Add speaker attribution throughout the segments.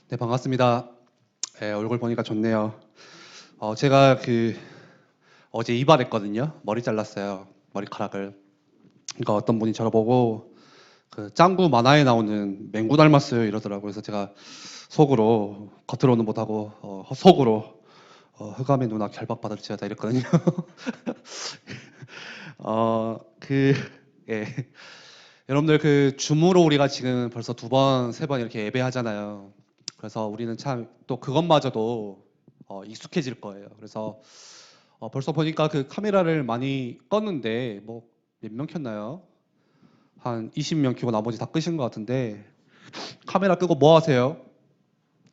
Speaker 1: 네, 반갑습니다. 네, 얼굴 보니까 좋네요. 제가 어제 이발했거든요. 머리 잘랐어요. 머리카락을. 그러니까 어떤 분이 저를 보고 짱구 만화에 나오는 맹구 닮았어요 이러더라고요. 그래서 제가 속으로 겉으로는 못하고 속으로 흑암의 누나 결박 받을지어다 이랬거든요. 어, 그 예. 여러분들 줌으로 우리가 지금 벌써 두 번, 세 번 이렇게 예배하잖아요. 그래서 우리는 참 또 그것마저도 익숙해질 거예요. 그래서 벌써 보니까 카메라를 많이 껐는데 뭐 몇 명 켰나요? 한 20명 켜고 나머지 다 끄신 것 같은데 카메라 끄고 뭐 하세요?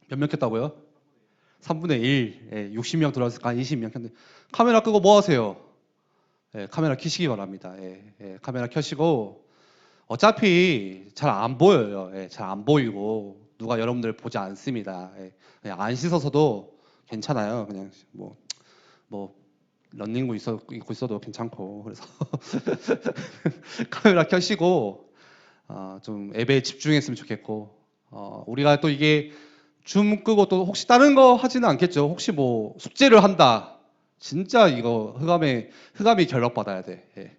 Speaker 1: 몇 명 켰다고요? 3분의 1, 60명 들어왔으니까 한 20명 켰는데 카메라 끄고 뭐 하세요? 카메라 켜시기 바랍니다. 카메라 켜시고 어차피 잘 안 보여요. 잘 안 보이고 누가 여러분들 보지 않습니다. 그냥 안 씻어서도 괜찮아요. 그냥 뭐 런닝구 입고 있어도 괜찮고 그래서 카메라 켜시고 좀 예배에 집중했으면 좋겠고 우리가 또 이게 줌 끄고 또 혹시 다른 거 하지는 않겠죠. 혹시 뭐 숙제를 한다. 진짜 이거 흑암이 결박 받아야 돼.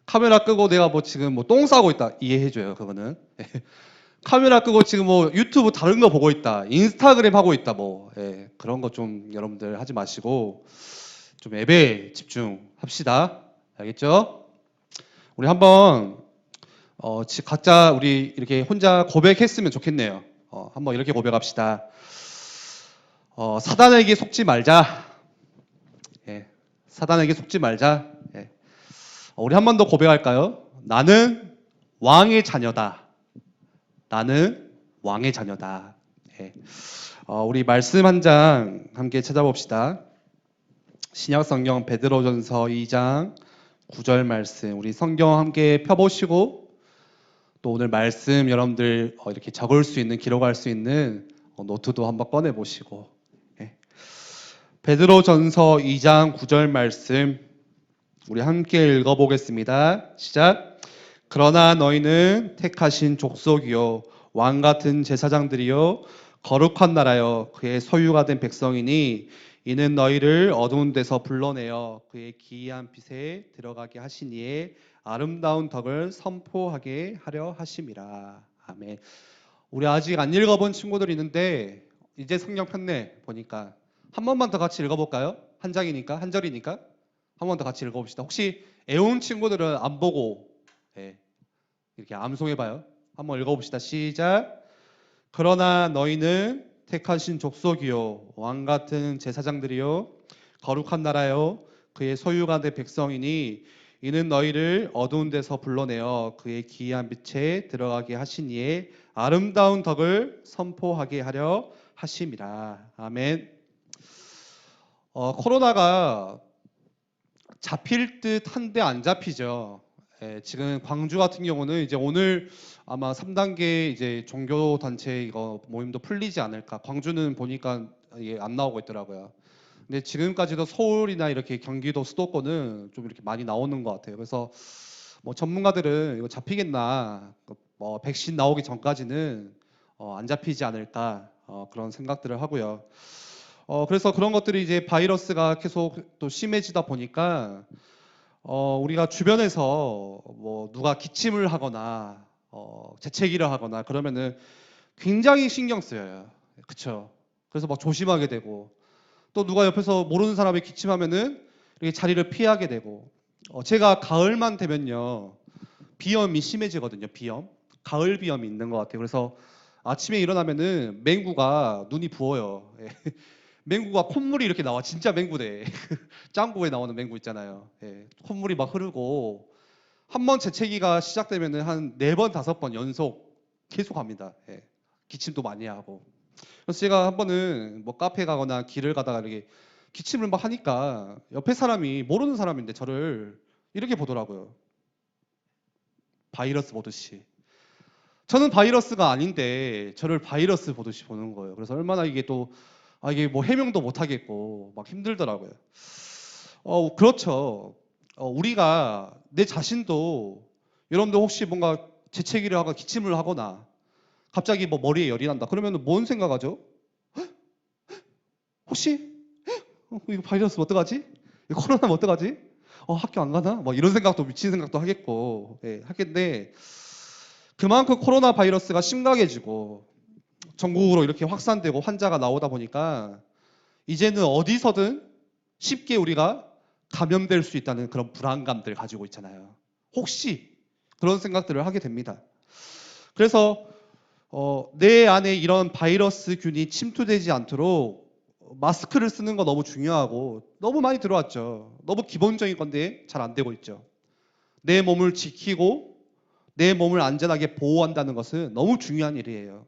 Speaker 1: 카메라 끄고 내가 뭐 지금 뭐 똥 싸고 있다 이해해줘요. 그거는 카메라 끄고 지금 뭐 유튜브 다른 거 보고 있다, 인스타그램 하고 있다 뭐 그런 거 좀 여러분들 하지 마시고 좀 예배에 집중합시다. 알겠죠? 우리 한번 각자 우리 이렇게 혼자 고백했으면 좋겠네요. 한번 이렇게 고백합시다. 사단에게 속지 말자. 사단에게 속지 말자. 우리 한 번 더 고백할까요? 나는 왕의 자녀다. 나는 왕의 자녀다. 우리 말씀 한 장 함께 찾아봅시다. 신약 성경 베드로전서 2장 9절 말씀. 우리 성경 함께 펴보시고 또 오늘 말씀 여러분들 이렇게 적을 수 있는, 기록할 수 있는 노트도 한번 꺼내 보시고. 베드로전서 2장 9절 말씀 우리 함께 읽어보겠습니다. 시작. 그러나 너희는 택하신 족속이요 왕 같은 제사장들이요 거룩한 나라여 그의 소유가 된 백성이니 이는 너희를 어두운 데서 불러내어 그의 기이한 빛에 들어가게 하시니에 아름다운 덕을 선포하게 하려 하심이라. 아멘. 우리 아직 안 읽어본 친구들 있는데 이제 성경 폈네 보니까 한 번만 더 같이 읽어볼까요? 한 장이니까, 한 절이니까 한 번 더 같이 읽어봅시다. 혹시 애온 친구들은 안 보고 이렇게 암송해봐요. 한번 읽어봅시다. 시작. 그러나 너희는 택하신 족속이요 왕 같은 제사장들이요 거룩한 나라요 그의 소유가 된 백성이니 이는 너희를 어두운 데서 불러내어 그의 기이한 빛에 들어가게 하시니에 아름다운 덕을 선포하게 하려 하심이라. 아멘. 코로나가 잡힐 듯 한데 안 잡히죠. 지금 광주 같은 경우는 이제 오늘 아마 3단계 이제 종교 단체 이거 모임도 풀리지 않을까. 광주는 보니까 이게 안 나오고 있더라고요. 근데 지금까지도 서울이나 이렇게 경기도 수도권은 좀 이렇게 많이 나오는 것 같아요. 그래서 뭐 전문가들은 이거 잡히겠나, 뭐 백신 나오기 전까지는 안 잡히지 않을까 그런 생각들을 하고요. 그래서 그런 것들이 이제 바이러스가 계속 또 심해지다 보니까 우리가 주변에서 뭐 누가 기침을 하거나 재채기를 하거나 그러면은 굉장히 신경 쓰여요. 그쵸? 그래서 막 조심하게 되고 또 누가 옆에서 모르는 사람이 기침하면은 이렇게 자리를 피하게 되고 제가 가을만 되면요 비염이 심해지거든요. 비염, 가을 비염이 있는 것 같아요. 그래서 아침에 일어나면은 맹구가 눈이 부어요. 맹구가 콧물이 이렇게 나와. 진짜 맹구대. 짱구에 나오는 맹구 있잖아요. 콧물이 막 흐르고 한 번 재채기가 시작되면은 한 4번, 5번 연속 계속 합니다. 기침도 많이 하고. 그래서 제가 한 번은 뭐 카페 가거나 길을 가다가 이렇게 기침을 막 하니까 옆에 사람이 모르는 사람인데 저를 이렇게 보더라고요. 바이러스 보듯이. 저는 바이러스가 아닌데 저를 바이러스 보듯이 보는 거예요. 그래서 얼마나 이게 또 이게 뭐 해명도 못 하겠고 막 힘들더라고요. 그렇죠. 우리가 내 자신도 여러분들 혹시 뭔가 재채기를 하거나 기침을 하거나 갑자기 뭐 머리에 열이 난다. 그러면 뭔 생각하죠? 혹시 이거 바이러스 어떡하지? 이거 코로나면 어떡하지? 학교 안 가나? 뭐 이런 생각도 미친 생각도 하겠고, 예, 하겠는데 그만큼 코로나 바이러스가 심각해지고 전국으로 이렇게 확산되고 환자가 나오다 보니까 이제는 어디서든 쉽게 우리가 감염될 수 있다는 그런 불안감들 가지고 있잖아요. 혹시 그런 생각들을 하게 됩니다. 그래서 내 안에 이런 바이러스균이 침투되지 않도록 마스크를 쓰는 거 너무 중요하고 너무 많이 들어왔죠. 너무 기본적인 건데 잘 안 되고 있죠. 내 몸을 지키고 내 몸을 안전하게 보호한다는 것은 너무 중요한 일이에요.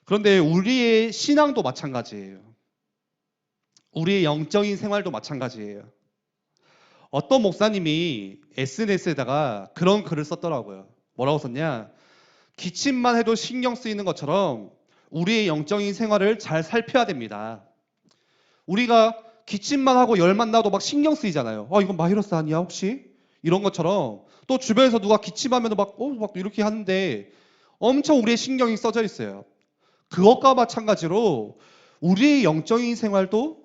Speaker 1: 그런데 우리의 신앙도 마찬가지예요. 우리의 영적인 생활도 마찬가지예요. 어떤 목사님이 SNS에다가 그런 글을 썼더라고요. 뭐라고 썼냐? 기침만 해도 신경 쓰이는 것처럼 우리의 영적인 생활을 잘 살펴야 됩니다. 우리가 기침만 하고 열만 나도 막 신경 쓰이잖아요. 이건 바이러스 아니야 혹시? 이런 것처럼 또 주변에서 누가 기침하면 막 이렇게 하는데 엄청 우리의 신경이 써져 있어요. 그것과 마찬가지로 우리의 영적인 생활도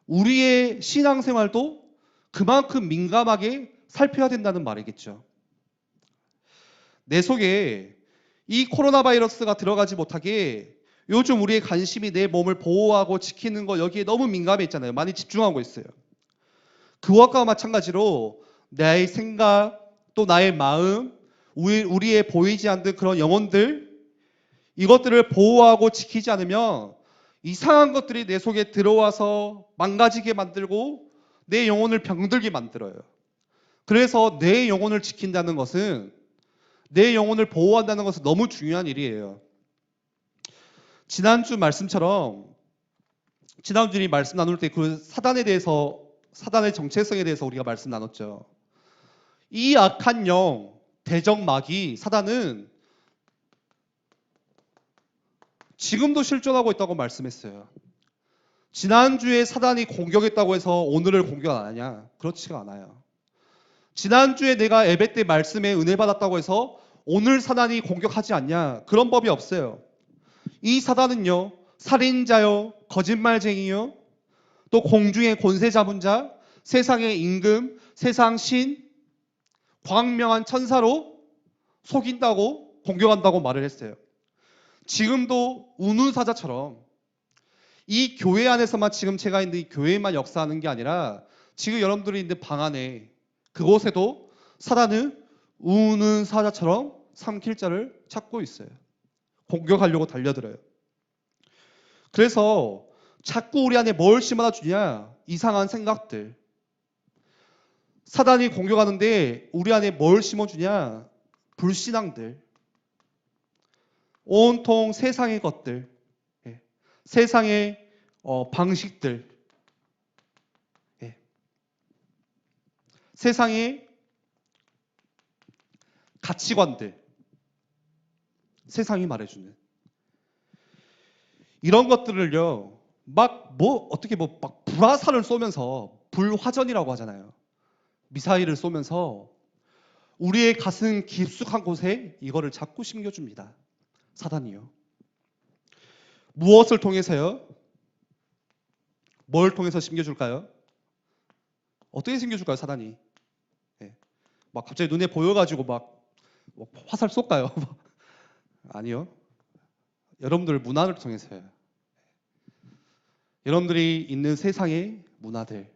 Speaker 1: 우리의 신앙 생활도 그만큼 민감하게 살펴야 된다는 말이겠죠. 내 속에 이 코로나 바이러스가 들어가지 못하게 요즘 우리의 관심이 내 몸을 보호하고 지키는 거 여기에 너무 민감해 있잖아요. 많이 집중하고 있어요. 그것과 마찬가지로 나의 생각 또 나의 마음 우리의 보이지 않는 그런 영혼들 이것들을 보호하고 지키지 않으면 이상한 것들이 내 속에 들어와서 망가지게 만들고 내 영혼을 병들게 만들어요. 그래서 내 영혼을 지킨다는 것은 내 영혼을 보호한다는 것은 너무 중요한 일이에요. 지난주 말씀처럼 지난주에 말씀 나눌 때 그 사단에 대해서 사단의 정체성에 대해서 우리가 말씀 나눴죠. 이 악한 영 대적마귀 사단은 지금도 실존하고 있다고 말씀했어요. 지난주에 사단이 공격했다고 해서 오늘을 공격 안 하냐? 그렇지가 않아요. 지난주에 내가 예배 때 말씀에 은혜 받았다고 해서 오늘 사단이 공격하지 않냐? 그런 법이 없어요. 이 사단은요, 살인자요, 거짓말쟁이요, 또 공중의 권세 잡은 자, 세상의 임금, 세상 신, 광명한 천사로 속인다고 공격한다고 말을 했어요. 지금도 운운사자처럼 이 교회 안에서만 지금 제가 있는 이 교회만 역사하는 게 아니라 지금 여러분들이 있는 방 안에 그곳에도 사단은 운운사자처럼 삼킬 자를 찾고 있어요. 공격하려고 달려들어요. 그래서 자꾸 우리 안에 뭘 심어다 주냐? 이상한 생각들. 사단이 공격하는데 우리 안에 뭘 심어주냐? 불신앙들. 온통 세상의 것들. 세상의 방식들. 세상의 가치관들. 세상이 말해주는. 이런 것들을요, 막 불화살을 쏘면서 불화전이라고 하잖아요. 미사일을 쏘면서 우리의 가슴 깊숙한 곳에 이거를 자꾸 심겨줍니다. 사단이요. 무엇을 통해서요? 뭘 통해서 심겨줄까요? 어떻게 심겨줄까요, 사단이? 막 갑자기 눈에 보여가지고 막 화살 쏠까요? 아니요. 여러분들 문화를 통해서요. 여러분들이 있는 세상의 문화들,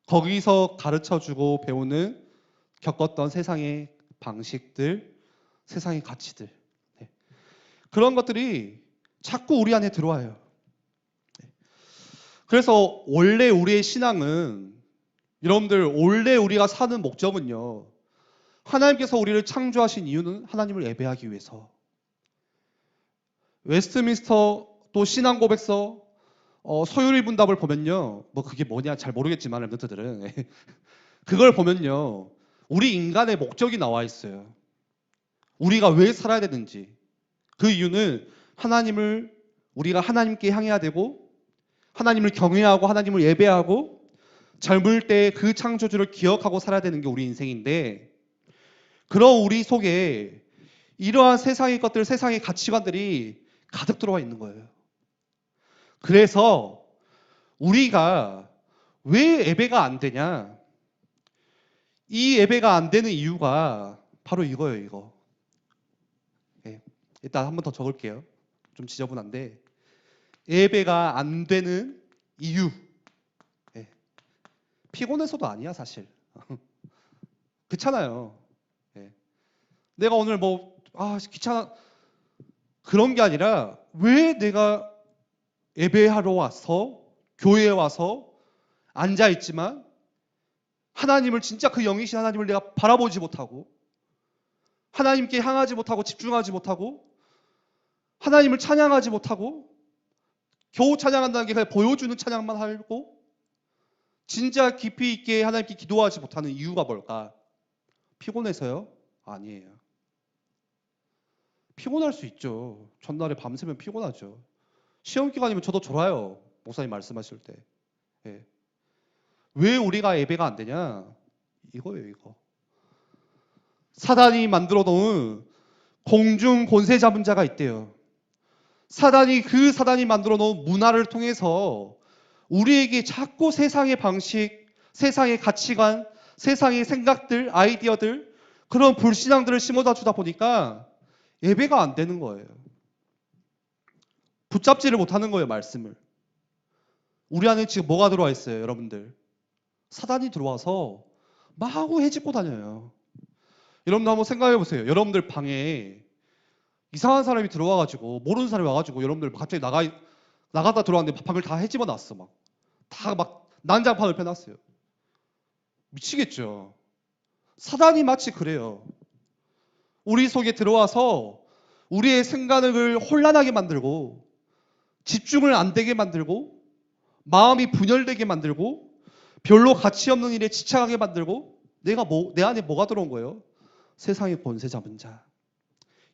Speaker 1: 거기서 가르쳐주고 배우는 겪었던 세상의 방식들, 세상의 가치들, 그런 것들이 자꾸 우리 안에 들어와요. 그래서 원래 우리의 신앙은 여러분들 원래 우리가 사는 목적은요, 하나님께서 우리를 창조하신 이유는 하나님을 예배하기 위해서. 웨스트민스터 또 신앙 고백서 서유리 분답을 보면요, 그게 뭐냐 잘 모르겠지만 랩런트들은 그걸 보면요, 우리 인간의 목적이 나와 있어요. 우리가 왜 살아야 되는지. 그 이유는 우리가 하나님께 향해야 되고 하나님을 경외하고 하나님을 예배하고 젊을 때 그 창조주를 기억하고 살아야 되는 게 우리 인생인데, 그런 우리 속에 이러한 세상의 것들, 세상의 가치관들이 가득 들어와 있는 거예요. 그래서 우리가 왜 예배가 안 되냐? 이 예배가 안 되는 이유가 바로 이거예요, 이거. 예, 일단 한 번 더 적을게요. 좀 지저분한데. 예배가 안 되는 이유. 예, 피곤해서도 아니야, 사실. 그렇잖아요. 예. 내가 오늘 귀찮아. 그런 게 아니라 왜 내가 예배하러 와서 교회에 와서 앉아 있지만 하나님을 진짜 그 영이신 하나님을 내가 바라보지 못하고 하나님께 향하지 못하고 집중하지 못하고 하나님을 찬양하지 못하고 겨우 찬양한다는 게 그냥 보여주는 찬양만 하고 진짜 깊이 있게 하나님께 기도하지 못하는 이유가 뭘까? 피곤해서요? 아니에요. 피곤할 수 있죠. 전날에 밤새면 피곤하죠. 시험 기간이면 저도 졸아요. 목사님 말씀하실 때. 예. 왜 우리가 예배가 안 되냐? 이거예요, 이거. 사단이 만들어 놓은 공중 권세 잡은 자가 있대요. 사단이 만들어 놓은 문화를 통해서 우리에게 자꾸 세상의 방식, 세상의 가치관, 세상의 생각들, 아이디어들, 그런 불신앙들을 심어다 주다 보니까 예배가 안 되는 거예요. 붙잡지를 못하는 거예요, 말씀을. 우리 안에 지금 뭐가 들어와 있어요, 여러분들? 사단이 들어와서 마구 해집고 다녀요. 여러분들 한번 생각해 보세요. 여러분들 방에 이상한 사람이 들어와가지고 모르는 사람이 와가지고 여러분들 갑자기 나갔다 들어왔는데 방을 다 해집어 놨어. 다 난장판을 펴놨어요. 미치겠죠. 사단이 마치 그래요. 우리 속에 들어와서 우리의 생각을 혼란하게 만들고 집중을 안 되게 만들고 마음이 분열되게 만들고 별로 가치 없는 일에 지착하게 만들고 내 안에 뭐가 들어온 거예요? 세상의 권세 잡은 자.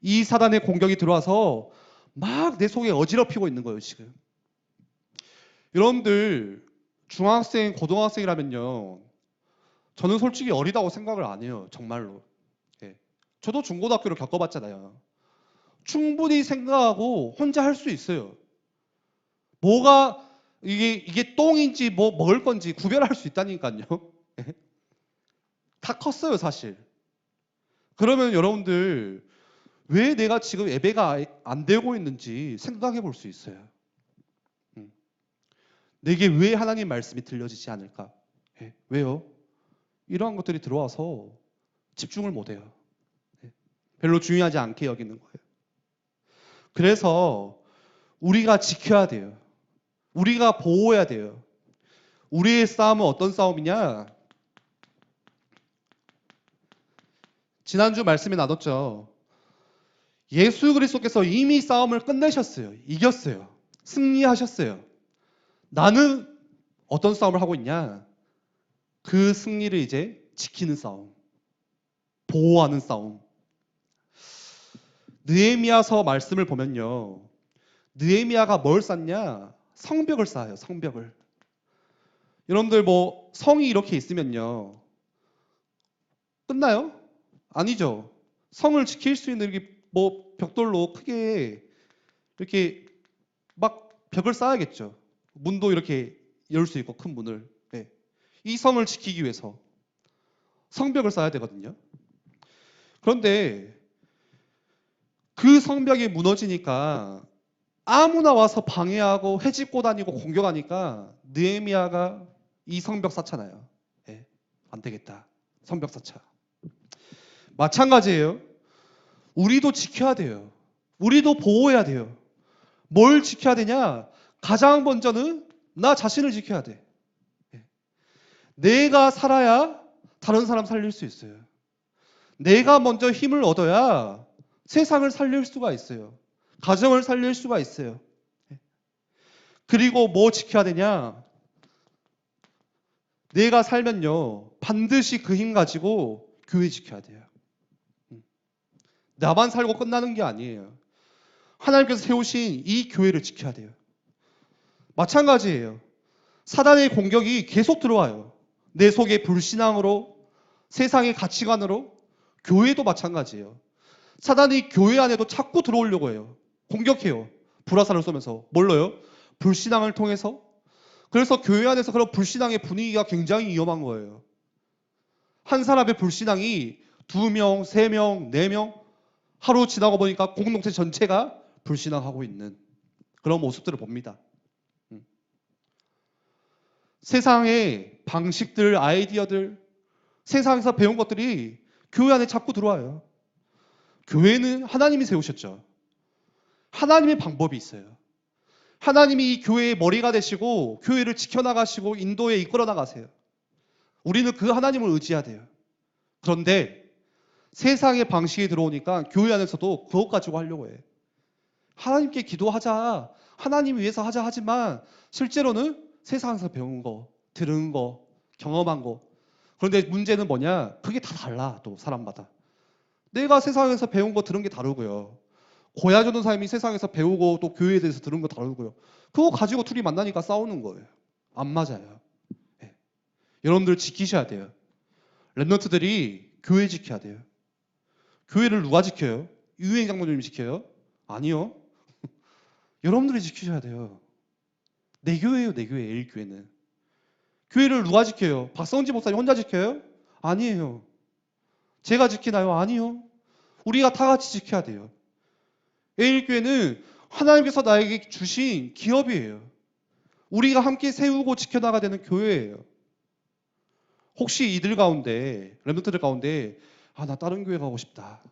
Speaker 1: 이 사단의 공격이 들어와서 막 내 속에 어지럽히고 있는 거예요, 지금. 여러분들 중학생, 고등학생이라면요. 저는 솔직히 어리다고 생각을 안 해요. 정말로. 예. 저도 중고등학교를 겪어봤잖아요. 충분히 생각하고 혼자 할 수 있어요. 뭐가 이게 똥인지 뭐 먹을 건지 구별할 수 있다니까요. 예. 다 컸어요, 사실. 그러면 여러분들 왜 내가 지금 예배가 안 되고 있는지 생각해 볼 수 있어요. 내게 왜 하나님 말씀이 들려지지 않을까? 예. 왜요? 이러한 것들이 들어와서 집중을 못 해요. 예. 별로 중요하지 않게 여기는 거예요. 그래서 우리가 지켜야 돼요. 우리가 보호해야 돼요. 우리의 싸움은 어떤 싸움이냐? 지난주 말씀에 나눴죠. 예수 그리스도께서 이미 싸움을 끝내셨어요. 이겼어요. 승리하셨어요. 나는 어떤 싸움을 하고 있냐? 그 승리를 이제 지키는 싸움. 보호하는 싸움. 느헤미야서 말씀을 보면요. 느헤미야가 뭘 쌓냐? 성벽을 쌓아요. 성벽을. 여러분들 성이 이렇게 있으면요. 끝나요? 아니죠. 성을 지킬 수 있는 벽돌로 크게 이렇게 막 벽을 쌓아야겠죠. 문도 이렇게 열 수 있고 큰 문을. 네. 이 성을 지키기 위해서 성벽을 쌓아야 되거든요. 그런데 그 성벽이 무너지니까 아무나 와서 방해하고 해집고 다니고 공격하니까 느헤미야가 이 성벽 쌓잖아요. 네. 안 되겠다. 성벽 쌓자. 마찬가지예요. 우리도 지켜야 돼요. 우리도 보호해야 돼요. 뭘 지켜야 되냐? 가장 먼저는 나 자신을 지켜야 돼. 내가 살아야 다른 사람 살릴 수 있어요. 내가 먼저 힘을 얻어야 세상을 살릴 수가 있어요. 가정을 살릴 수가 있어요. 그리고 뭐 지켜야 되냐? 내가 살면요. 반드시 그 힘 가지고 교회 지켜야 돼요. 나만 살고 끝나는 게 아니에요. 하나님께서 세우신 이 교회를 지켜야 돼요. 마찬가지예요. 사단의 공격이 계속 들어와요. 내 속에 불신앙으로, 세상의 가치관으로, 교회도 마찬가지예요. 사단이 교회 안에도 자꾸 들어오려고 해요. 공격해요. 불화살을 쏘면서. 뭘로요? 불신앙을 통해서. 그래서 교회 안에서 그런 불신앙의 분위기가 굉장히 위험한 거예요. 한 사람의 불신앙이 2명, 3명, 4명 하루 지나고 보니까 공동체 전체가 불신앙하고 있는 그런 모습들을 봅니다. 세상의 방식들, 아이디어들, 세상에서 배운 것들이 교회 안에 자꾸 들어와요. 교회는 하나님이 세우셨죠. 하나님의 방법이 있어요. 하나님이 이 교회의 머리가 되시고 교회를 지켜나가시고 인도에 이끌어 나가세요. 우리는 그 하나님을 의지해야 돼요. 그런데 세상의 방식이 들어오니까 교회 안에서도 그것 가지고 하려고 해. 하나님께 기도하자, 하나님 위해서 하자 하지만 실제로는 세상에서 배운 거, 들은 거, 경험한 거. 그런데 문제는 뭐냐? 그게 다 달라, 또 사람마다. 내가 세상에서 배운 거 들은 게 다르고요. 고야조는 삶이 세상에서 배우고 또 교회에 대해서 들은 거 다르고요. 그거 가지고 둘이 만나니까 싸우는 거예요. 안 맞아요. 네. 여러분들 지키셔야 돼요. 랩런트들이 교회 지켜야 돼요. 교회를 누가 지켜요? 유행 장로님이 지켜요? 아니요. 여러분들이 지키셔야 돼요. 내 교회예요, 내 교회, A교회는. 교회를 누가 지켜요? 박성지 목사님 혼자 지켜요? 아니에요. 제가 지키나요? 아니요. 우리가 다 같이 지켜야 돼요. A교회는 하나님께서 나에게 주신 기업이에요. 우리가 함께 세우고 지켜나가야 되는 교회예요. 혹시 이들 가운데, 랩런트들 가운데 나 다른 교회 가고 싶다.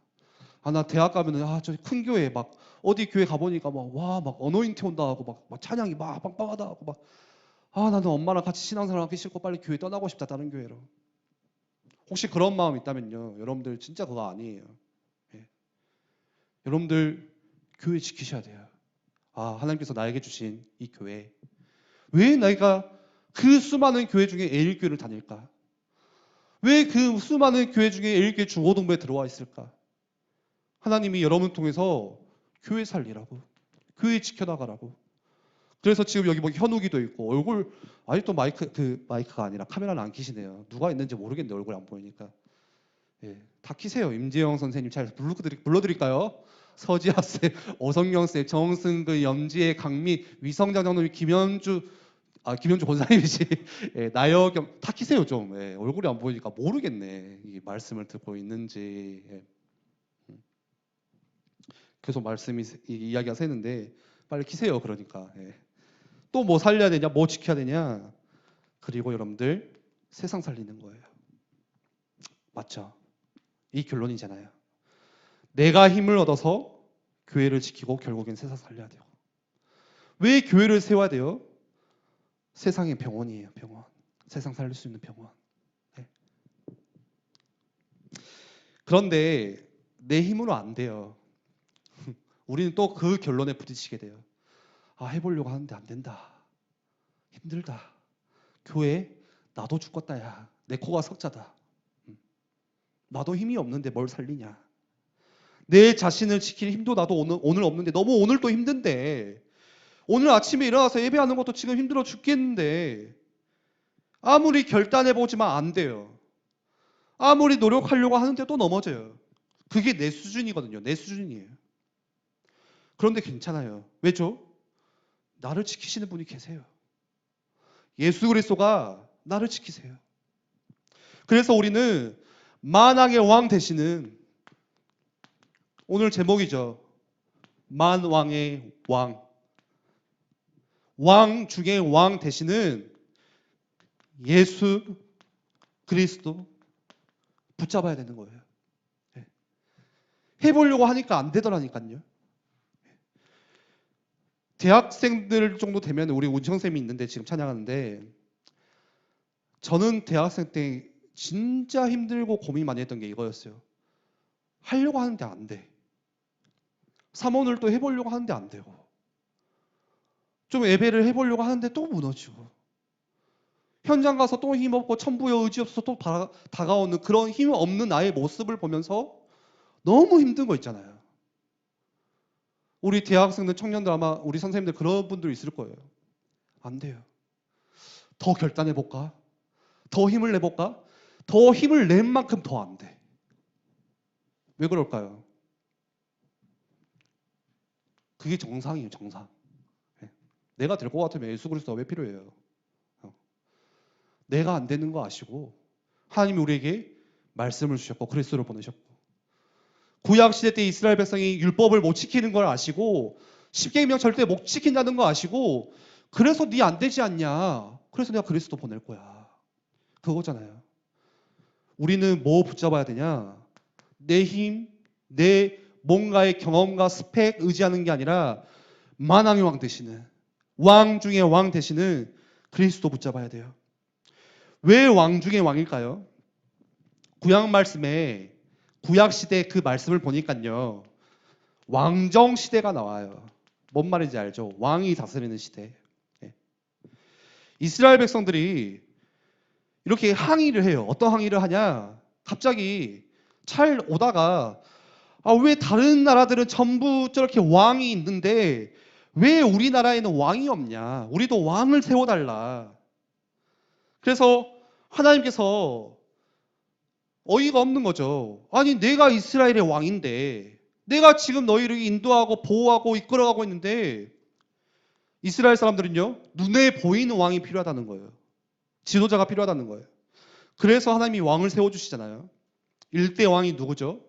Speaker 1: 나 대학 가면은 저 큰 교회 막 어디 교회 가보니까 막 어노인트 온다 하고 막 찬양이 막 빵빵하다 하고 막 나는 엄마랑 같이 신앙생활 하기 싫고 빨리 교회 떠나고 싶다 다른 교회로. 혹시 그런 마음 있다면요, 여러분들 진짜 그거 아니에요. 예. 여러분들 교회 지키셔야 돼요. 하나님께서 나에게 주신 이 교회, 왜 내가 그 수많은 교회 중에 A교회를 다닐까? 왜 그 수많은 교회 중에 A교회 중고등부에 들어와 있을까? 하나님이 여러분 통해서 교회 살리라고, 교회 지켜나가라고. 그래서 지금 여기 현욱이도 있고 얼굴 아직도 마이크가 아니라 카메라는 안 켜시네요. 누가 있는지 모르겠네, 얼굴 안 보이니까. 예, 다 키세요. 임재영 선생님 잘 불러드릴까요? 서지아 쌤, 오성경 쌤, 정승근, 염지혜, 강미, 위성장 장로님, 김현주 권사님이지. 예, 나여겸 다 키세요 좀. 예, 얼굴이 안 보이니까 모르겠네. 이 말씀을 듣고 있는지. 예. 계속 말씀이 이야기가 새는데 빨리 키세요. 그러니까. 예. 또 뭐 살려야 되냐? 뭐 지켜야 되냐? 그리고 여러분들 세상 살리는 거예요. 맞죠? 이 결론이잖아요. 내가 힘을 얻어서 교회를 지키고 결국엔 세상 살려야 돼요. 왜 교회를 세워야 돼요? 세상의 병원이에요. 병원. 세상 살릴 수 있는 병원. 네. 그런데 내 힘으로 안 돼요. 우리는 또 그 결론에 부딪히게 돼요. 해보려고 하는데 안 된다. 힘들다. 교회 나도 죽겠다. 야. 내 코가 석자다. 나도 힘이 없는데 뭘 살리냐. 내 자신을 지킬 힘도 나도 오늘 없는데 너무 오늘 또 힘든데, 오늘 아침에 일어나서 예배하는 것도 지금 힘들어 죽겠는데 아무리 결단해보지만 안 돼요. 아무리 노력하려고 하는데 또 넘어져요. 그게 내 수준이거든요. 내 수준이에요. 그런데 괜찮아요. 왜죠? 나를 지키시는 분이 계세요. 예수 그리스도가 나를 지키세요. 그래서 우리는 만왕의 왕 되시는, 오늘 제목이죠. 만왕의 왕. 왕 중에 왕 되시는 예수 그리스도 붙잡아야 되는 거예요. 해보려고 하니까 안 되더라니까요. 대학생들 정도 되면 우리 운청쌤이 있는데 지금 찬양하는데, 저는 대학생 때 진짜 힘들고 고민 많이 했던 게 이거였어요. 하려고 하는데 안 돼. 사모를 또 해보려고 하는데 안 되고, 좀 예배를 해보려고 하는데 또 무너지고, 현장 가서 또 힘없고 천부여 의지 없어서 또 다가오는 그런 힘 없는 나의 모습을 보면서 너무 힘든 거 있잖아요. 우리 대학생들, 청년들, 아마 우리 선생님들 그런 분들 있을 거예요. 안 돼요. 더 결단해볼까? 더 힘을 내볼까? 더 힘을 낸 만큼 더 안 돼. 왜 그럴까요? 그게 정상이에요, 정상. 내가 될 것 같으면 예수 그리스도가 왜 필요해요? 내가 안 되는 거 아시고 하나님이 우리에게 말씀을 주셨고 그리스도를 보내셨고 구약 시대 때 이스라엘 백성이 율법을 못 지키는 걸 아시고 십계명 절대 못 지킨다는 거 아시고 그래서 네 안 되지 않냐? 그래서 내가 그리스도 보낼 거야. 그거잖아요. 우리는 뭐 붙잡아야 되냐? 내 힘, 내 뭔가의 경험과 스펙 의지하는 게 아니라 만왕의 왕 되시는 왕 중에 왕 되시는 그리스도 붙잡아야 돼요. 왜 왕 중에 왕일까요? 구약 말씀에 구약 시대 그 말씀을 보니까요. 왕정 시대가 나와요. 뭔 말인지 알죠? 왕이 다스리는 시대. 예. 이스라엘 백성들이 이렇게 항의를 해요. 어떤 항의를 하냐? 갑자기 잘 오다가 왜 다른 나라들은 전부 저렇게 왕이 있는데 왜 우리나라에는 왕이 없냐? 우리도 왕을 세워달라. 그래서 하나님께서 어이가 없는 거죠. 아니 내가 이스라엘의 왕인데 내가 지금 너희를 인도하고 보호하고 이끌어가고 있는데 이스라엘 사람들은요. 눈에 보이는 왕이 필요하다는 거예요. 지도자가 필요하다는 거예요. 그래서 하나님이 왕을 세워주시잖아요. 일대 왕이 누구죠?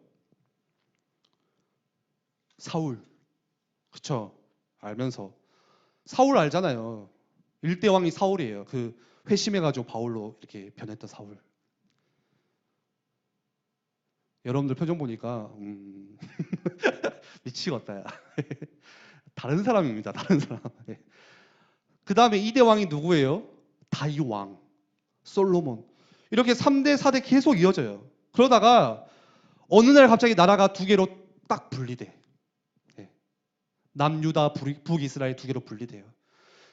Speaker 1: 사울. 그쵸? 알면서. 사울 알잖아요. 일대 왕이 사울이에요. 그 회심해가지고 바울로 이렇게 변했던 사울. 여러분들 표정 보니까 미치겠다. 야. 다른 사람입니다. 다른 사람. 그 다음에 2대 왕이 누구예요? 다윗 왕, 솔로몬. 이렇게 3대, 4대 계속 이어져요. 그러다가 어느 날 갑자기 나라가 두 개로 딱 분리돼. 남유다, 북이스라엘 두 개로 분리돼요.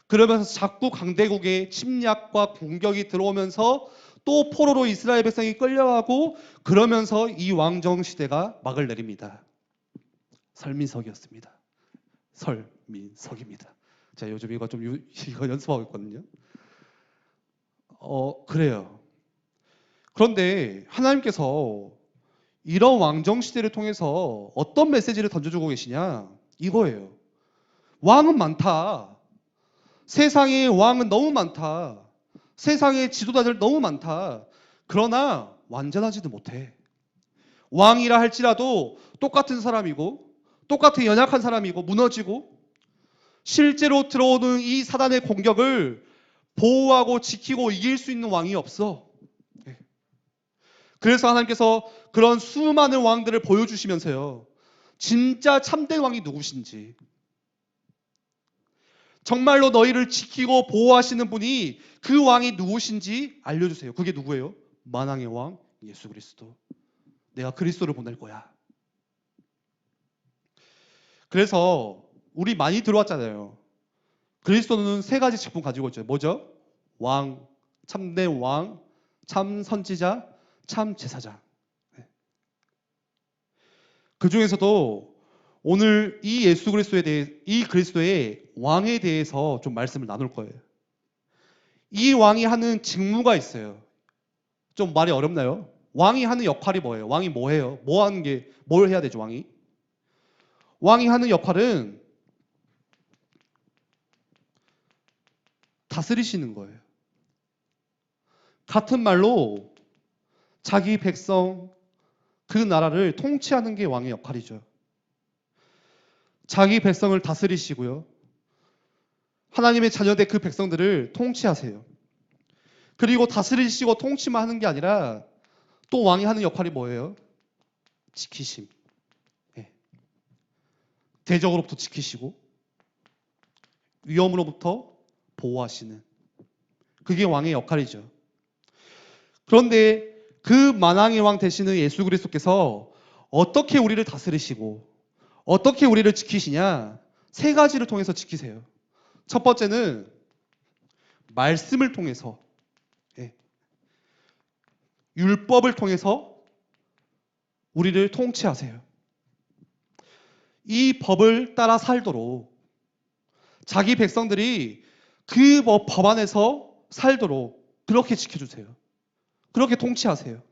Speaker 1: 그러면서 자꾸 강대국의 침략과 공격이 들어오면서 또 포로로 이스라엘 백성이 끌려가고 그러면서 이 왕정 시대가 막을 내립니다. 설민석이었습니다. 설민석입니다. 제가 요즘 이거 이거 연습하고 있거든요. 그래요. 그런데 하나님께서 이런 왕정 시대를 통해서 어떤 메시지를 던져주고 계시냐? 이거예요. 왕은 많다. 세상에 왕은 너무 많다. 세상에 지도자들 너무 많다. 그러나 완전하지도 못해. 왕이라 할지라도 똑같은 사람이고 똑같은 연약한 사람이고 무너지고 실제로 들어오는 이 사단의 공격을 보호하고 지키고 이길 수 있는 왕이 없어. 그래서 하나님께서 그런 수많은 왕들을 보여주시면서요. 진짜 참된 왕이 누구신지 정말로 너희를 지키고 보호하시는 분이 그 왕이 누구신지 알려주세요. 그게 누구예요? 만왕의 왕 예수 그리스도. 내가 그리스도를 보낼 거야. 그래서 우리 많이 들어왔잖아요. 그리스도는 세 가지 직분 가지고 있죠. 뭐죠? 왕, 참된 왕, 참 선지자, 참 제사장. 그 중에서도 오늘 이 예수 그리스도에 대해, 이 그리스도의 왕에 대해서 좀 말씀을 나눌 거예요. 이 왕이 하는 직무가 있어요. 좀 말이 어렵나요? 왕이 하는 역할이 뭐예요? 왕이 뭐 해요? 뭘 해야 되죠, 왕이? 왕이 하는 역할은 다스리시는 거예요. 같은 말로 자기 백성, 그 나라를 통치하는 게 왕의 역할이죠. 자기 백성을 다스리시고요. 하나님의 자녀된 그 백성들을 통치하세요. 그리고 다스리시고 통치만 하는 게 아니라 또 왕이 하는 역할이 뭐예요? 지키심. 대적으로부터 지키시고 위험으로부터 보호하시는. 그게 왕의 역할이죠. 그런데 그 만왕의 왕 되시는 예수 그리스도께서 어떻게 우리를 다스리시고 어떻게 우리를 지키시냐? 세 가지를 통해서 지키세요. 첫 번째는 말씀을 통해서, 율법을 통해서 우리를 통치하세요. 이 법을 따라 살도록 자기 백성들이 그 법 안에서 살도록 그렇게 지켜주세요. 그렇게 통치하세요.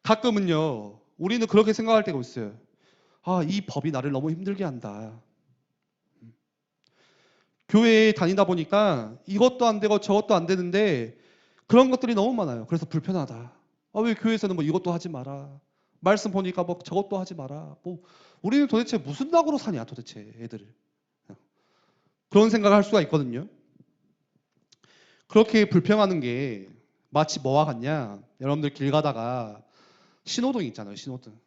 Speaker 1: 가끔은요, 우리는 그렇게 생각할 때가 있어요. 이 법이 나를 너무 힘들게 한다. 교회에 다니다 보니까 이것도 안 되고 저것도 안 되는데 그런 것들이 너무 많아요. 그래서 불편하다. 아, 왜 교회에서는 뭐 이것도 하지 마라. 말씀 보니까 뭐 저것도 하지 마라. 뭐 우리는 도대체 무슨 낙으로 사냐 도대체 애들을. 그런 생각을 할 수가 있거든요. 그렇게 불평하는 게 마치 뭐와 같냐. 여러분들 길 가다가 신호등 있잖아요. 신호등.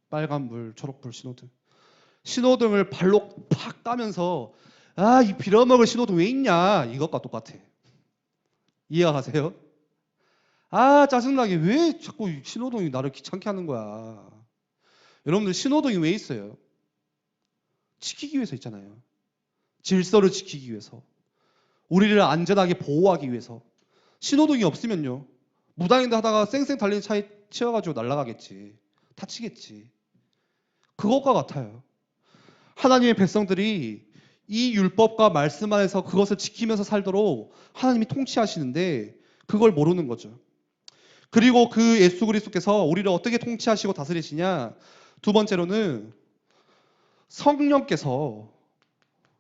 Speaker 1: 빨간불, 초록불 신호등. 신호등을 발로 팍 따면서 아, 이 빌어먹을 신호등 왜 있냐. 이것과 똑같아. 이해가 가세요? 아, 짜증나게 왜 자꾸 신호등이 나를 귀찮게 하는 거야. 여러분들 신호등이 왜 있어요? 지키기 위해서 있잖아요. 질서를 지키기 위해서. 우리를 안전하게 보호하기 위해서. 신호등이 없으면요. 무단횡단 하다가 쌩쌩 달리는 차에 치여가지고 날아가겠지. 다치겠지. 그것과 같아요. 하나님의 백성들이 이 율법과 말씀 안에서 그것을 지키면서 살도록 하나님이 통치하시는데 그걸 모르는 거죠. 그리고 그 예수 그리스도께서 우리를 어떻게 통치하시고 다스리시냐? 두 번째로는 성령께서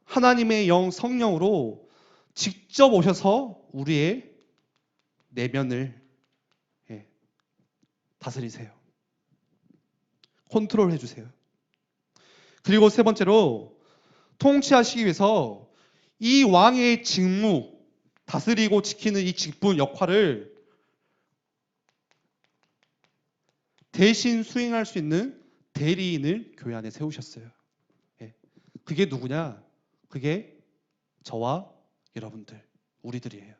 Speaker 1: 하나님의 영 성령으로 직접 오셔서 우리의 내면을 다스리세요. 컨트롤 해주세요. 그리고 세 번째로 통치하시기 위해서 이 왕의 직무, 다스리고 지키는 이 직분 역할을 대신 수행할 수 있는 대리인을 교회 안에 세우셨어요. 그게 누구냐? 그게 저와 여러분들, 우리들이에요.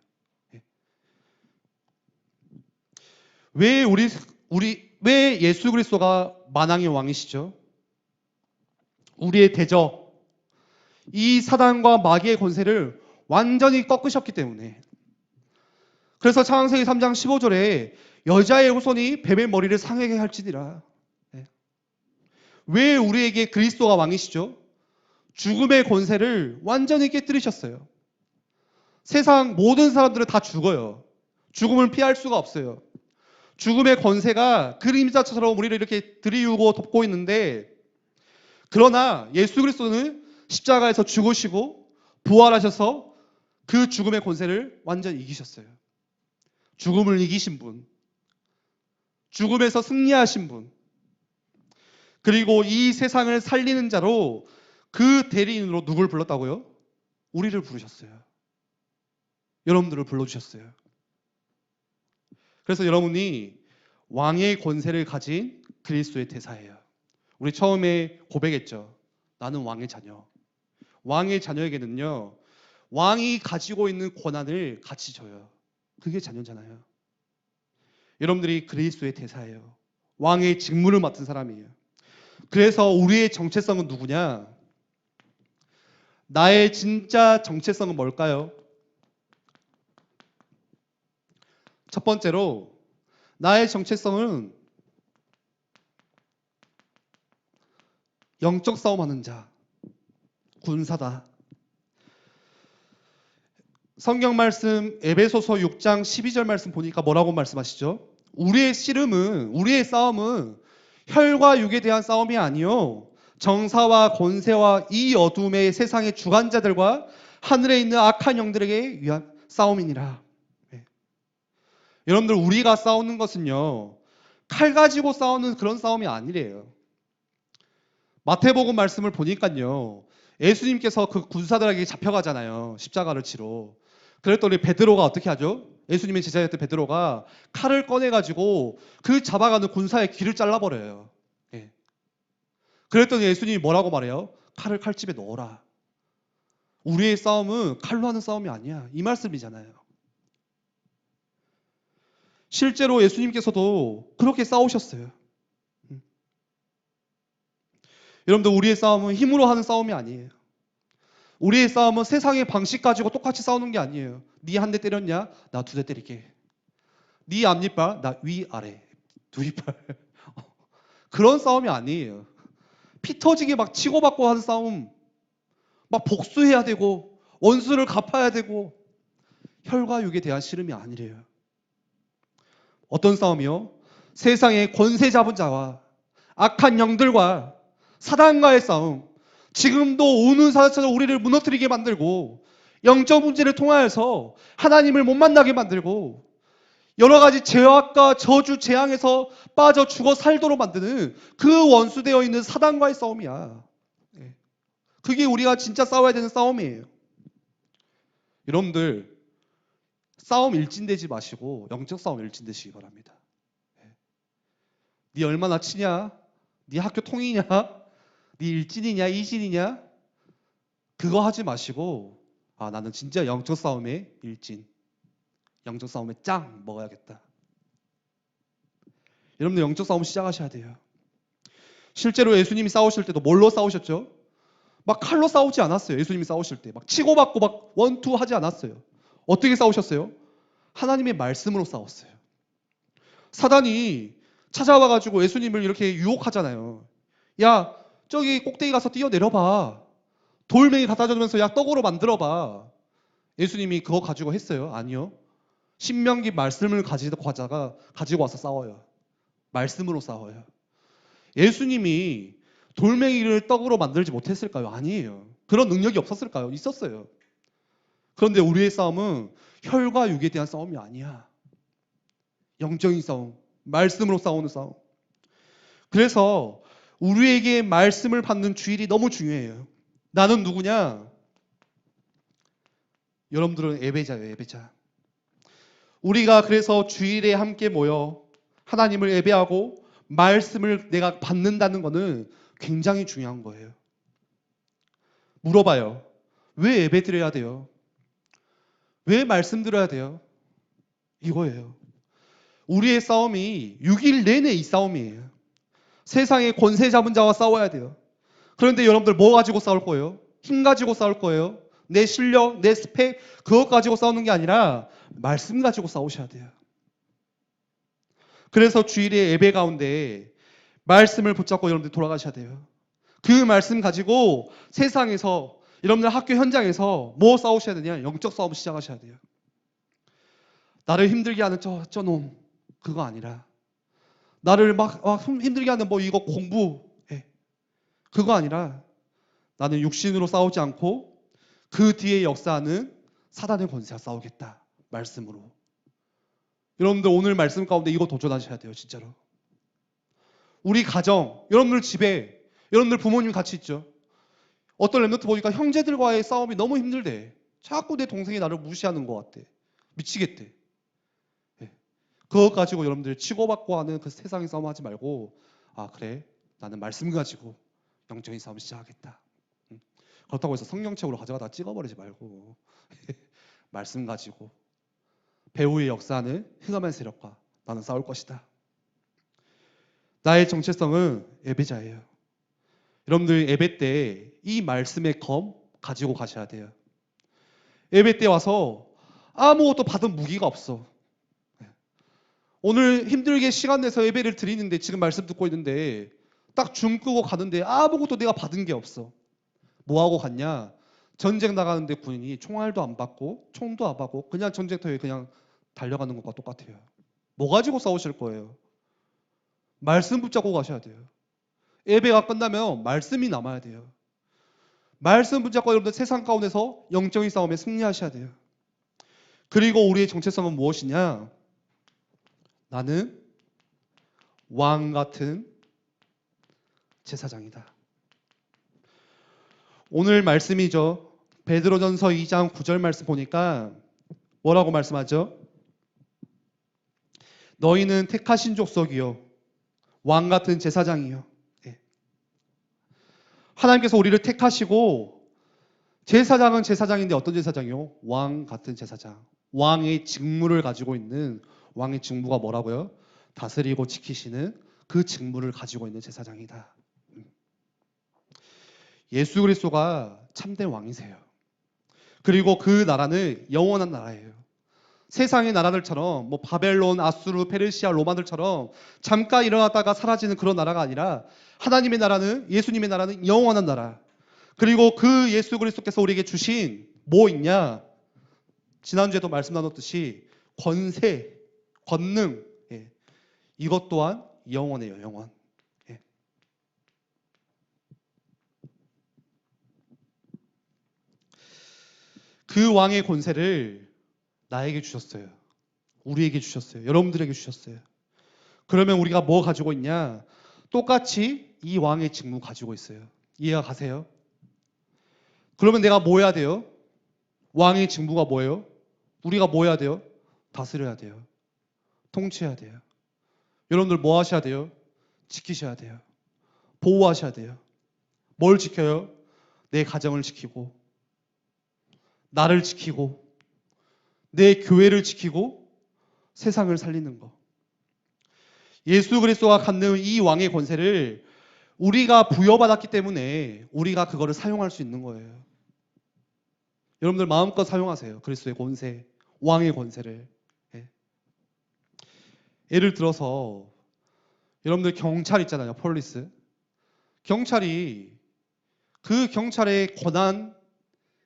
Speaker 1: 왜 예수 그리스도가 만왕의 왕이시죠? 우리의 대적, 이 사단과 마귀의 권세를 완전히 꺾으셨기 때문에. 그래서 창세기 3장 15절에 여자의 후손이 뱀의 머리를 상하게 할지니라. 왜 우리에게 그리스도가 왕이시죠? 죽음의 권세를 완전히 깨뜨리셨어요. 세상 모든 사람들은 다 죽어요. 죽음을 피할 수가 없어요. 죽음의 권세가 그림자처럼 우리를 이렇게 들이우고 덮고 있는데, 그러나 예수 그리스도는 십자가에서 죽으시고 부활하셔서 그 죽음의 권세를 완전히 이기셨어요. 죽음을 이기신 분, 죽음에서 승리하신 분, 그리고 이 세상을 살리는 자로 그 대리인으로 누굴 불렀다고요? 우리를 부르셨어요. 여러분들을 불러주셨어요. 그래서 여러분이 왕의 권세를 가진 그리스도의 대사예요. 우리 처음에 고백했죠. 나는 왕의 자녀. 왕의 자녀에게는요, 왕이 가지고 있는 권한을 같이 줘요. 그게 자녀잖아요. 여러분들이 그리스도의 대사예요. 왕의 직무를 맡은 사람이에요. 그래서 우리의 정체성은 누구냐? 나의 진짜 정체성은 뭘까요? 첫 번째로 나의 정체성은 영적 싸움하는 자, 군사다. 성경 말씀 에베소서 6장 12절 말씀 보니까 뭐라고 말씀하시죠? 우리의 씨름은, 우리의 싸움은 혈과 육에 대한 싸움이 아니요 정사와 권세와 이 어둠의 세상의 주관자들과 하늘에 있는 악한 영들에게 위한 싸움이니라. 여러분들, 우리가 싸우는 것은요 칼 가지고 싸우는 그런 싸움이 아니래요. 마태복음 말씀을 보니까요, 예수님께서 그 군사들에게 잡혀가잖아요. 십자가를 치러. 그랬더니 베드로가 어떻게 하죠? 예수님의 제자였던 베드로가 칼을 꺼내가지고 그 잡아가는 군사의 귀를 잘라버려요. 그랬더니 예수님이 뭐라고 말해요? 칼을 칼집에 넣어라. 우리의 싸움은 칼로 하는 싸움이 아니야. 이 말씀이잖아요. 실제로 예수님께서도 그렇게 싸우셨어요. 여러분들, 우리의 싸움은 힘으로 하는 싸움이 아니에요. 우리의 싸움은 세상의 방식 가지고 똑같이 싸우는 게 아니에요. 네 한 대 때렸냐? 나 두 대 때릴게. 네 앞니빨? 나 위아래 두 이빨. 그런 싸움이 아니에요. 피 터지게 막 치고받고 하는 싸움, 막 복수해야 되고 원수를 갚아야 되고, 혈과 육에 대한 씨름이 아니래요. 어떤 싸움이요? 세상의 권세 잡은 자와 악한 영들과 사단과의 싸움, 지금도 오는 사자처럼 우리를 무너뜨리게 만들고 영적 문제를 통하여서 하나님을 못 만나게 만들고 여러 가지 죄악과 저주 재앙에서 빠져 죽어 살도록 만드는 그 원수되어 있는 사단과의 싸움이야. 그게 우리가 진짜 싸워야 되는 싸움이에요. 여러분들 싸움 일진되지 마시고 영적 싸움 일진되시기 바랍니다. 네 얼마나 치냐? 네 학교 통이냐? 네 일진이냐 이진이냐? 그거 하지 마시고 나는 진짜 영적 싸움의 일진, 영적 싸움의 짱 먹어야겠다. 여러분들 영적 싸움 시작하셔야 돼요. 실제로 예수님이 싸우실 때도 뭘로 싸우셨죠? 막 칼로 싸우지 않았어요. 예수님이 싸우실 때 막 치고받고 막 원투 하지 않았어요. 어떻게 싸우셨어요? 하나님의 말씀으로 싸웠어요. 사단이 찾아와가지고 예수님을 이렇게 유혹하잖아요. 야, 저기 꼭대기 가서 뛰어내려봐. 돌멩이 갖다 주면서 야, 떡으로 만들어봐. 예수님이 그거 가지고 했어요? 아니요. 신명기 말씀을 가지고 와서 싸워요. 말씀으로 싸워요. 예수님이 돌멩이를 떡으로 만들지 못했을까요? 아니에요. 그런 능력이 없었을까요? 있었어요. 그런데 우리의 싸움은 혈과 육에 대한 싸움이 아니야. 영적인 싸움, 말씀으로 싸우는 싸움. 그래서 우리에게 말씀을 받는 주일이 너무 중요해요. 나는 누구냐? 여러분들은 예배자예요, 예배자. 우리가 그래서 주일에 함께 모여 하나님을 예배하고 말씀을 내가 받는다는 것은 굉장히 중요한 거예요. 물어봐요. 왜 예배 드려야 돼요? 왜 말씀 들어야 돼요? 이거예요. 우리의 싸움이 6일 내내 이 싸움이에요. 세상의 권세 잡은 자와 싸워야 돼요. 그런데 여러분들 뭐 가지고 싸울 거예요? 힘 가지고 싸울 거예요? 내 실력, 내 스펙 그것 가지고 싸우는 게 아니라 말씀 가지고 싸우셔야 돼요. 그래서 주일에 예배 가운데 말씀을 붙잡고 여러분들 돌아가셔야 돼요. 그 말씀 가지고 세상에서 여러분들 학교 현장에서 뭐 싸우셔야 되냐? 영적 싸움 시작하셔야 돼요. 나를 힘들게 하는 저놈 그거 아니라 나를 막 힘들게 하는 뭐 이거 공부 그거 아니라 나는 육신으로 싸우지 않고 그 뒤에 역사하는 사단의 권세와 싸우겠다. 말씀으로. 여러분들 오늘 말씀 가운데 이거 도전하셔야 돼요. 진짜로. 우리 가정, 여러분들 집에 여러분들 부모님 같이 있죠. 어떤 랩노트 보니까 형제들과의 싸움이 너무 힘들대. 자꾸 내 동생이 나를 무시하는 것 같대. 미치겠대. 그거 가지고 여러분들 치고받고 하는 그 세상의 싸움 하지 말고 그래 나는 말씀 가지고 영적인 싸움 시작하겠다. 그렇다고 해서 성경책으로 가져가다가 찍어버리지 말고 말씀 가지고 배후의 역사는 흑암의 세력과 나는 싸울 것이다. 나의 정체성은 예배자예요. 여러분들 예배 때 이 말씀의 검 가지고 가셔야 돼요. 예배 때 와서 아무것도 받은 무기가 없어. 오늘 힘들게 시간 내서 예배를 드리는데 지금 말씀 듣고 있는데 딱 줌 끄고 가는데 아무것도 내가 받은 게 없어. 뭐 하고 갔냐? 전쟁 나가는데 군인이 총알도 안 받고 총도 안 받고 그냥 전쟁터에 그냥 달려가는 것과 똑같아요. 뭐 가지고 싸우실 거예요? 말씀 붙잡고 가셔야 돼요. 예배가 끝나면 말씀이 남아야 돼요. 말씀 붙잡고 여러분들 세상 가운데서 영적인 싸움에 승리하셔야 돼요. 그리고 우리의 정체성은 무엇이냐? 나는 왕 같은 제사장이다. 오늘 말씀이죠. 베드로전서 2장 9절 말씀 보니까 뭐라고 말씀하죠? 너희는 택하신 족속이요 왕 같은 제사장이요. 하나님께서 우리를 택하시고 제사장은 제사장인데 어떤 제사장이요? 왕 같은 제사장. 왕의 직무를 가지고 있는 왕의 직무가 뭐라고요? 다스리고 지키시는 그 직무를 가지고 있는 제사장이다. 예수 그리스도가 참된 왕이세요. 그리고 그 나라는 영원한 나라예요. 세상의 나라들처럼 뭐 바벨론, 아수르, 페르시아, 로마들처럼 잠깐 일어났다가 사라지는 그런 나라가 아니라 하나님의 나라는 예수님의 나라는 영원한 나라. 그리고 그 예수 그리스도께서 우리에게 주신 뭐 있냐? 지난주에도 말씀 나눴듯이 권세, 권능 이것 또한 영원해요. 영원. 그 왕의 권세를 나에게 주셨어요. 우리에게 주셨어요. 여러분들에게 주셨어요. 그러면 우리가 뭐 가지고 있냐? 똑같이 이 왕의 직무 가지고 있어요. 이해가 가세요? 그러면 내가 뭐 해야 돼요? 왕의 직무가 뭐예요? 우리가 뭐 해야 돼요? 다스려야 돼요. 통치해야 돼요. 여러분들 뭐 하셔야 돼요? 지키셔야 돼요. 보호하셔야 돼요. 뭘 지켜요? 내 가정을 지키고, 나를 지키고, 내 교회를 지키고, 세상을 살리는 거. 예수 그리스도가 갖는 이 왕의 권세를 우리가 부여받았기 때문에 우리가 그거를 사용할 수 있는 거예요. 여러분들 마음껏 사용하세요. 그리스도의 권세, 왕의 권세를. 예. 예를 들어서 여러분들 경찰 있잖아요. 폴리스. 경찰이 그 경찰의 권한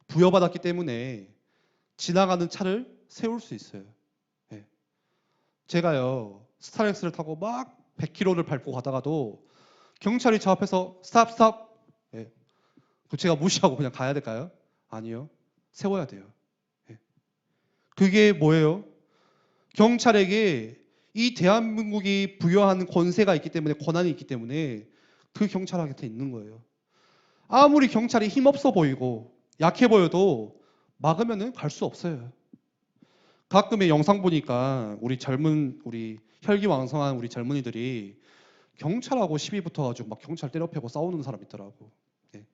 Speaker 1: 부여받았기 때문에 지나가는 차를 세울 수 있어요. 예. 제가요 스타렉스를 타고 막 100km를 밟고 가다가도 경찰이 저 앞에서 스탑 스탑. 예. 그 제가 무시하고 그냥 가야 될까요? 아니요. 세워야 돼요. 예. 그게 뭐예요? 경찰에게 이 대한민국이 부여한 권세가 있기 때문에, 권한이 있기 때문에 그 경찰 곁에 있는 거예요. 아무리 경찰이 힘없어 보이고 약해 보여도 막으면은 갈 수 없어요. 가끔의 영상 보니까 우리 혈기왕성한 우리 젊은이들이 경찰하고 시비 붙어가지고 막 경찰 때려패고 싸우는 사람 있더라고. 예.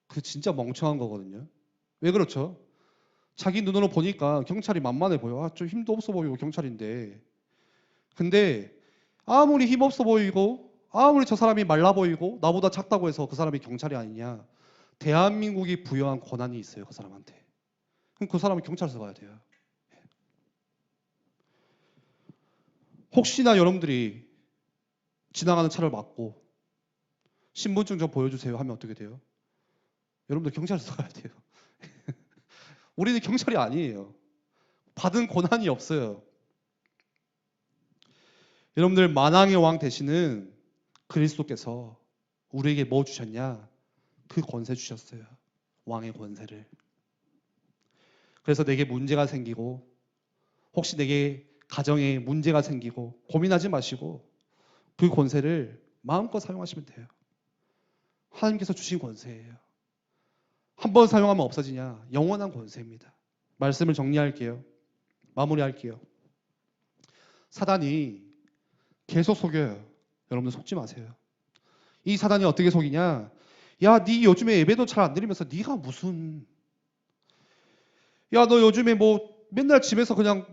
Speaker 1: 그 진짜 멍청한 거거든요. 왜 그렇죠? 자기 눈으로 보니까 경찰이 만만해 보여. 아, 좀 힘도 없어 보이고 경찰인데. 근데 아무리 힘없어 보이고 아무리 저 사람이 말라 보이고 나보다 작다고 해서 그 사람이 경찰이 아니냐. 대한민국이 부여한 권한이 있어요. 그 사람한테. 그럼 그 사람은 경찰서 가야 돼요. 혹시나 여러분들이 지나가는 차를 막고 신분증 좀 보여주세요 하면 어떻게 돼요? 여러분들 경찰서 가야 돼요. 우리는 경찰이 아니에요. 받은 권한이 없어요. 여러분들 만왕의 왕 되시는 그리스도께서 우리에게 뭐 주셨냐? 그 권세 주셨어요. 왕의 권세를. 그래서 내게 문제가 생기고 혹시 내게 가정에 문제가 생기고 고민하지 마시고 그 권세를 마음껏 사용하시면 돼요. 하나님께서 주신 권세예요. 한 번 사용하면 없어지냐? 영원한 권세입니다. 말씀을 정리할게요. 마무리할게요. 사단이 계속 속여요. 여러분들 속지 마세요. 이 사단이 어떻게 속이냐? 야, 네 요즘에 예배도 잘 안 드리면서 네가 무슨 야, 너 요즘에 뭐 맨날 집에서 그냥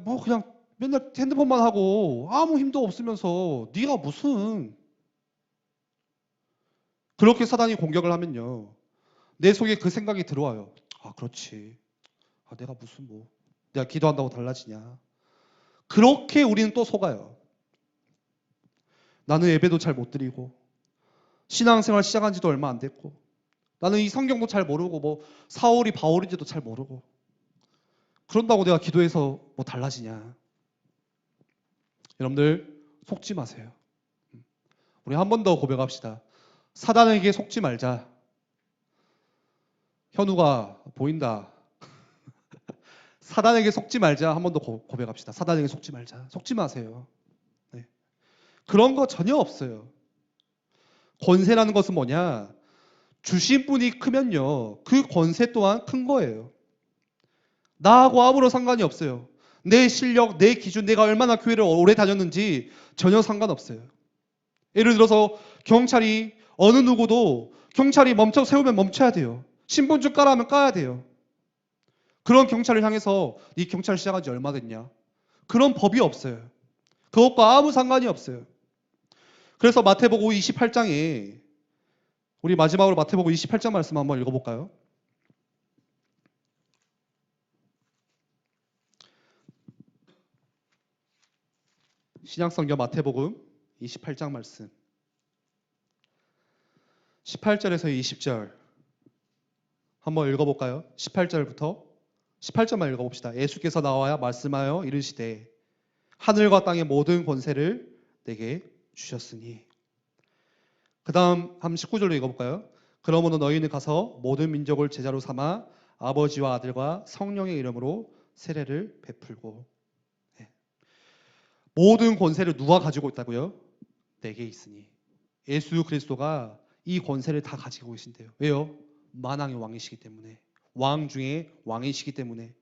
Speaker 1: 맨날 핸드폰만 하고 아무 힘도 없으면서 네가 무슨 그렇게 사단이 공격을 하면요. 내 속에 그 생각이 들어와요. 아, 그렇지. 아, 내가 무슨 뭐 내가 기도한다고 달라지냐. 그렇게 우리는 또 속아요. 나는 예배도 잘 못 드리고 신앙생활 시작한 지도 얼마 안 됐고 나는 이 성경도 잘 모르고 뭐 사울이 바울인지도 잘 모르고 그런다고 내가 기도해서 뭐 달라지냐. 여러분들 속지 마세요. 우리 한 번 더 고백합시다. 사단에게 속지 말자. 현우가 보인다. 사단에게 속지 말자. 한 번 더 고백합시다. 사단에게 속지 말자. 속지 마세요. 네. 그런 거 전혀 없어요. 권세라는 것은 뭐냐? 주신 분이 크면요. 그 권세 또한 큰 거예요. 나하고 아무런 상관이 없어요. 내 실력, 내 기준, 내가 얼마나 교회를 오래 다녔는지 전혀 상관없어요. 예를 들어서 경찰이 어느 누구도 경찰이 멈춰 세우면 멈춰야 돼요. 신분증 까라 하면 까야 돼요. 그런 경찰을 향해서 네 경찰 시작한 지 얼마 됐냐? 그런 법이 없어요. 그것과 아무 상관이 없어요. 그래서 마태복음 28장에 우리 마지막으로 마태복음 28장 말씀 한번 읽어볼까요? 신약성경 마태복음 28장 말씀 18절에서 20절 한번 읽어볼까요? 18절부터 18절만 읽어봅시다. 예수께서 나와야 말씀하여 이르시되 하늘과 땅의 모든 권세를 내게 주셨으니 그 다음 한 19절로 읽어볼까요? 그러므로 너희는 가서 모든 민족을 제자로 삼아 아버지와 아들과 성령의 이름으로 세례를 베풀고. 네. 모든 권세를 누가 가지고 있다고요? 내게 있으니. 예수 그리스도가 이 권세를 다 가지고 계신대요. 왜요? 만왕의 왕이시기 때문에. 왕 중에 왕이시기 때문에.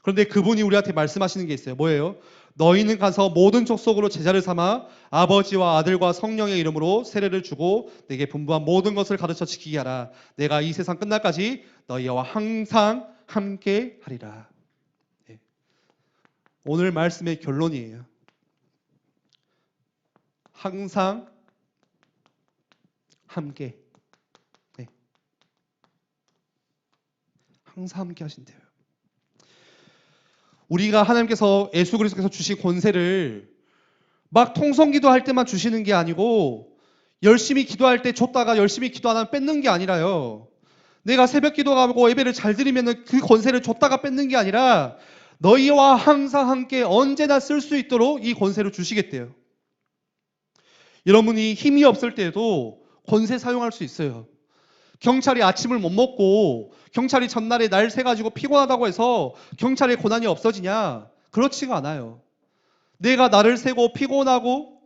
Speaker 1: 그런데 그분이 우리한테 말씀하시는 게 있어요. 뭐예요? 너희는 가서 모든 족속으로 제자를 삼아 아버지와 아들과 성령의 이름으로 세례를 주고 내게 분부한 모든 것을 가르쳐 지키게 하라. 내가 이 세상 끝날까지 너희와 항상 함께 하리라. 네. 오늘 말씀의 결론이에요. 항상 함께. 네. 항상 함께 하신대요. 우리가 하나님께서 예수 그리스도께서 주신 권세를 막 통성기도 할 때만 주시는 게 아니고 열심히 기도할 때 줬다가 열심히 기도 안 하면 뺏는 게 아니라요. 내가 새벽 기도하고 예배를 잘 드리면 그 권세를 줬다가 뺏는 게 아니라 너희와 항상 함께 언제나 쓸 수 있도록 이 권세를 주시겠대요. 여러분이 힘이 없을 때에도 권세 사용할 수 있어요. 경찰이 아침을 못 먹고 경찰이 전날에 날 새가지고 피곤하다고 해서 경찰의 고난이 없어지냐? 그렇지가 않아요. 내가 나를 새고 피곤하고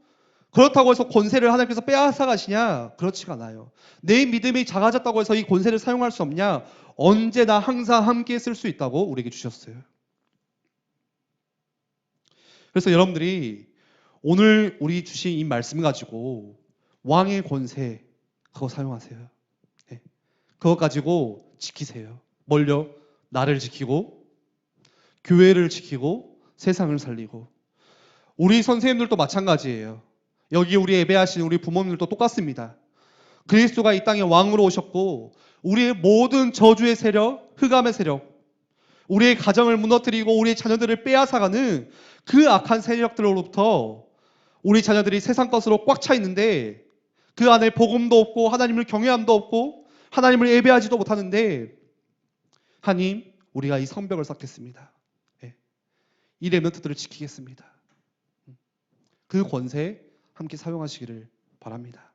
Speaker 1: 그렇다고 해서 권세를 하나님께서 빼앗아 가시냐? 그렇지가 않아요. 내 믿음이 작아졌다고 해서 이 권세를 사용할 수 없냐? 언제나 항상 함께 쓸 수 있다고 우리에게 주셨어요. 그래서 여러분들이 오늘 우리 주신 이 말씀 가지고 왕의 권세 그거 사용하세요. 네. 그거 가지고 지키세요. 뭘요? 나를 지키고 교회를 지키고 세상을 살리고. 우리 선생님들도 마찬가지예요. 여기 우리 예배하시는 우리 부모님들도 똑같습니다. 그리스도가 이 땅에 왕으로 오셨고 우리의 모든 저주의 세력, 흑암의 세력, 우리의 가정을 무너뜨리고 우리의 자녀들을 빼앗아가는 그 악한 세력들로부터 우리 자녀들이 세상 것으로 꽉 차 있는데 그 안에 복음도 없고 하나님을 경외함도 없고 하나님을 예배하지도 못하는데 하나님 우리가 이 성벽을 쌓겠습니다. 네. 이 렘넌트들을 지키겠습니다. 그 권세 함께 사용하시기를 바랍니다.